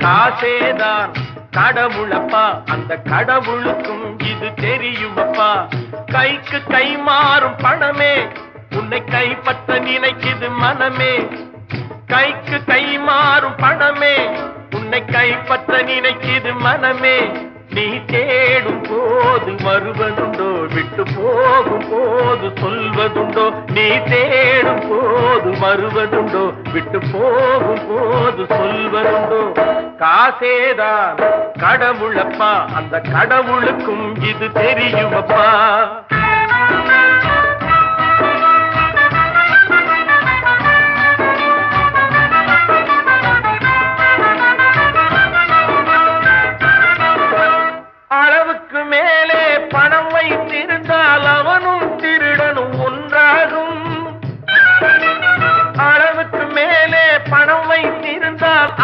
காசேதான் கடவுளப்பா, அந்த கடவுளுக்கும் இது தெரியுமப்பா. கைக்கு கை மாறும் பணமே உன்னை கைப்பற்ற நினைக்குது மனமே. கைக்கு கை மாறும் பணமே உன்னை கைப்பற்ற நினைக்குது மனமே. நீ தேடும் போது வருவதுண்டோ, விட்டு போகும் போது சொல்வதுண்டோ. நீ தேடும் போது வருவதுண்டோ, விட்டு போகும் போது சொல்வதுண்டோ. காசேதான் கடவுளப்பா, அந்த கடவுளுக்கும் இது தெரியுமப்பா.